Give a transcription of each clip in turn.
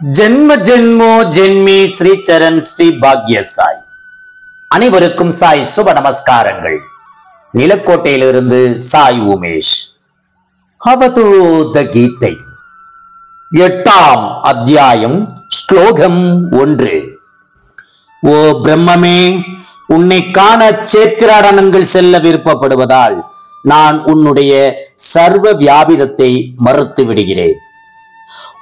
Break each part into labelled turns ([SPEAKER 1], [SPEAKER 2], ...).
[SPEAKER 1] ஜென்ம ஜென்மோ ஜென்மி ஸ்ரீ சரண் ஸ்ரீ பாக்ய சாய். அனைவருக்கும் சாய் சுப நமஸ்காரங்கள். நிலக்கோட்டையிலிருந்து சாய் உமேஷ். அவதூத கீதை 8ஆம் அத்தியாயம் ஸ்லோகம் 1. ஓ பிரம்மமே, உன்னை காண சேத்திராடனங்கள் செல்ல விருப்பப்படுவதால் நான் உன்னுடைய சர்வ வியாபிதத்தை மறுத்து விடுகிறேன்.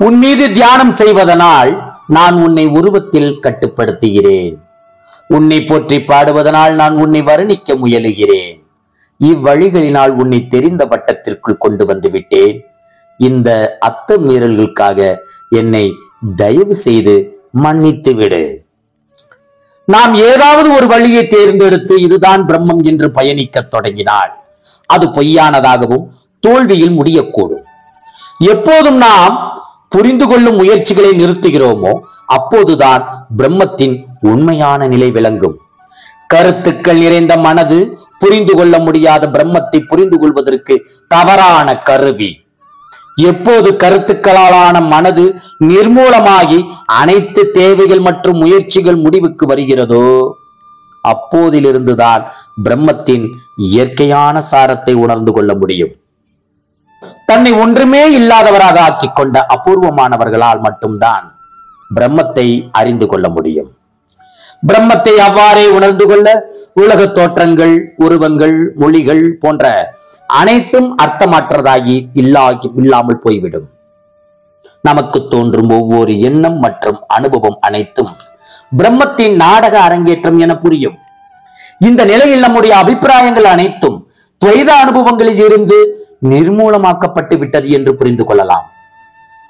[SPEAKER 1] உன் மீது தியானம் செய்வதனால் நான் உன்னை உருவத்தில் கட்டுப்படுத்துகிறேன். உன்னை போற்றி பாடுவதனால் நான் உன்னை வர்ணிக்க முயலுகிறேன். இவ்வழிகளினால் உன்னை தெரிந்த வட்டத்திற்குள் கொண்டு வந்து விட்டேன். இந்த அத்துமீறல்களுக்காக என்னை தயவு செய்து மன்னித்து விடு. நாம் ஏதாவது ஒரு வழியை தேர்ந்தெடுத்து இதுதான் பிரம்மம் என்று பயணிக்க தொடங்கினால் அது பொய்யானதாகவும் தோல்வியில் முடியக்கூடும். எப்போதும் நாம் புரிந்து கொள்ளும் முயற்சிகளை நிறுத்துகிறோமோ அப்போதுதான் பிரம்மத்தின் உண்மையான நிலை விளங்கும். கருத்துக்கள் நிறைந்த மனது புரிந்து கொள்ள முடியாத பிரம்மத்தை புரிந்து கொள்வதற்கு தவறான கருவி. எப்போது கருத்துக்களாலான மனது நிர்மூலமாகி அனைத்து தேவைகள் மற்றும் முயற்சிகள் முடிவுக்கு வருகிறதோ அப்போதிலிருந்துதான் பிரம்மத்தின் இயற்கையான சாரத்தை உணர்ந்து கொள்ள முடியும். தன்னை ஒன்றுமே இல்லாதவராக ஆக்கிக் கொண்ட அபூர்வமானவர்களால் மட்டும்தான் பிரம்மத்தை அறிந்து கொள்ள முடியும். பிரம்மத்தை அவ்வாறே உணர்ந்து கொள்ள உலக தோற்றங்கள், உருவங்கள், மொழிகள் போன்ற அனைத்தும் அர்த்தமற்றதாகி இல்லாமல் போய்விடும். நமக்கு தோன்றும் ஒவ்வொரு எண்ணம் மற்றும் அனுபவம் அனைத்தும் பிரம்மத்தின் நாடக அரங்கேற்றம் என புரியும். இந்த நிலையில் நம்முடைய அபிப்பிராயங்கள் அனைத்தும் துவைத அனுபவங்களில் இருந்து நிர்மூலமாக்கப்பட்டு விட்டது என்று புரிந்து கொள்ளலாம்.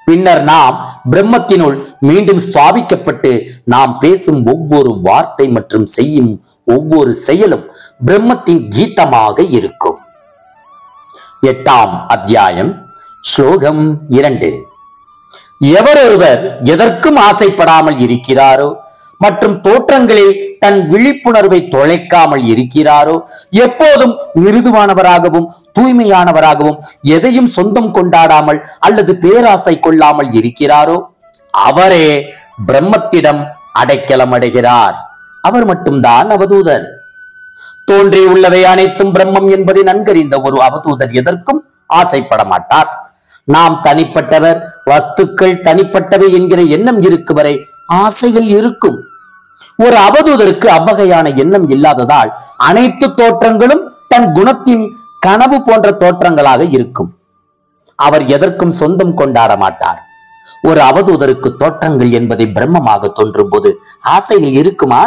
[SPEAKER 1] பின்னர் நாம் பிரம்மத்தினுள் மீண்டும் ஸ்தாபிக்கப்பட்டு நாம் பேசும் ஒவ்வொரு வார்த்தை மற்றும் செய்யும் ஒவ்வொரு செயலும் பிரம்மத்தின் கீதமாக இருக்கும். 8ஆம் அத்தியாயம் ஸ்லோகம் 2. எவரொருவர் எதற்கும் ஆசைப்படாமல் இருக்கிறாரோ மற்றும் தோற்றங்களில் தன் விழிப்புணர்வை தொலைக்காமல் இருக்கிறாரோ, எப்போதும் மிருதுவானவராகவும் தூய்மையானவராகவும் எதையும் சொந்தம் கொண்டாடாமல் அல்லது பேராசை கொள்ளாமல் இருக்கிறாரோ அவரே பிரம்மத்திடம் அடைக்கலம் அடைகிறார். அவர் மட்டும்தான் அவதூதர். தோன்றியுள்ளவை அனைத்தும் பிரம்மம் என்பதை நன்கறிந்த ஒரு அவதூதர் எதற்கும் ஆசைப்பட மாட்டார். நாம் தனிப்பட்டவர், வஸ்துக்கள் தனிப்பட்டவை என்கிற எண்ணம் இருக்கும் வரை ஆசைகள் இருக்கும். ஒரு அவதூதருக்கு அவ்வகையான எண்ணம் இல்லாததால் அனைத்து தோற்றங்களும் தன் குணத்தின் கனவு போன்ற தோற்றங்களாக இருக்கும். அவர் எதற்கும் சொந்தம் கொண்டாட மாட்டார். ஒரு அவதூதருக்கு தோற்றங்கள் என்பதை பிரம்மமாக தோன்றும் போது ஆசைகள் இருக்குமா?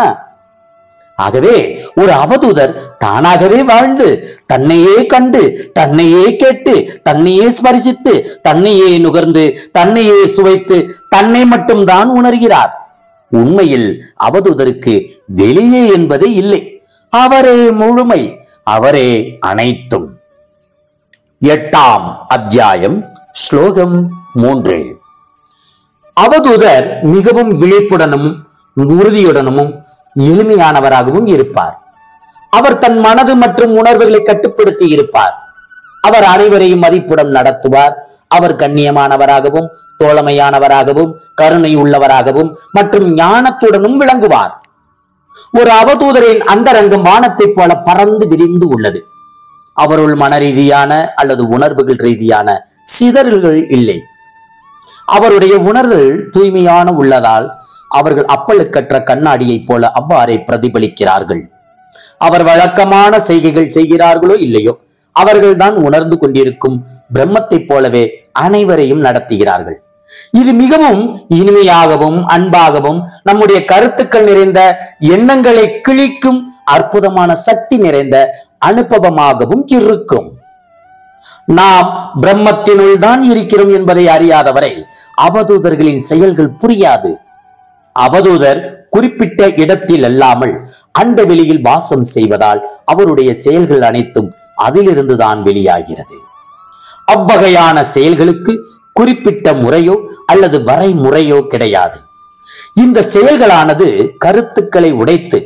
[SPEAKER 1] ஆகவே ஒரு அவதூதர் தானாகவே வாழ்ந்து தன்னையே கண்டு தன்னையே கேட்டு தன்னையே ஸ்பரிசித்து தன்னையே நுகர்ந்து தன்னையே சுவைத்து தன்னை மட்டும்தான் உணர்கிறார். உண்மையில் அவதூதருக்கு வெளியே என்பதே இல்லை. அவரே முழுமை, அவரே அனைத்தும். 8ஆம் அத்தியாயம் ஸ்லோகம் 3. அவதூதர் மிகவும் விழிப்புடனும் உறுதியுடனும் எளிமையானவராகவும் இருப்பார். அவர் தன் மனது மற்றும் உணர்வுகளை கட்டுப்படுத்தி இருப்பார். அவர் அனைவரையும் மதிப்புடன் நடத்துவார். அவர் கண்ணியமானவராகவும் தோழமையானவராகவும் கருணை உள்ளவராகவும் மற்றும் ஞானத்துடனும் விளங்குவார். ஒரு அவதூதரின் அந்தரங்கம் வானத்தைப் போல பறந்து விரிந்து உள்ளது. அவருள் மன ரீதியான அல்லது உணர்வுகள் ரீதியான சிதறல்கள் இல்லை. அவருடைய உணர்வுகள் தூய்மையான உள்ளதால் அவர்கள் அப்பழுக்கற்ற கண்ணாடியைப் போல அவ்வாறே பிரதிபலிக்கிறார்கள். அவர் வழக்கமான செய்கைகள் செய்கிறார்களோ இல்லையோ அவர்கள்தான் உணர்ந்து கொண்டிருக்கும் பிரம்மத்தைப் போலவே அனைவரையும் நடத்துகிறார்கள். இது மிகவும் இனிமையாகவும் அன்பாகவும் நம்முடைய கருத்துக்கள் நிறைந்த எண்ணங்களை கிழிக்கும் அற்புதமான சக்தி நிறைந்த அனுபவமாகவும் இருக்கும். நாம் பிரம்மத்தினுள் தான் இருக்கிறோம் என்பதை அறியாதவரை அவதூதர்களின் செயல்கள் புரியாது. அவதூதர் குறிப்பிட்ட இடத்தில் அல்லாமல் அண்ட வெளியில் வாசம் செய்வதால் அவருடைய செயல்கள் அனைத்தும் அதிலிருந்துதான் வெளியாகிறது. அவ்வகையான செயல்களுக்கு குறிப்பிட்ட முறையோ அல்லது வரைமுறையோ கிடையாது. இந்த செயல்களானது கருத்துக்களை உடைத்து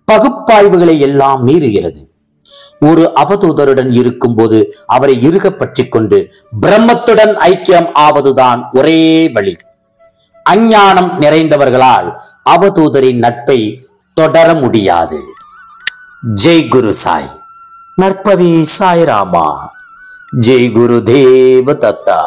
[SPEAKER 1] பகுப்பாய்வுகளை எல்லாம் மீறுகிறது. ஒரு அவதூதருடன் இருக்கும் போது அவரை இறுக பற்றிக் கொண்டு பிரம்மத்துடன் ஐக்கியம் ஆவதுதான் ஒரே வழி. அஞ்ஞானம் நிறைந்தவர்களால் அவதூதரின் நட்பை தொடர முடியாது. ஜெய் குரு சாய். நற்பவி சாய்ராமா. ஜெய் குரு தேவ தத்தா.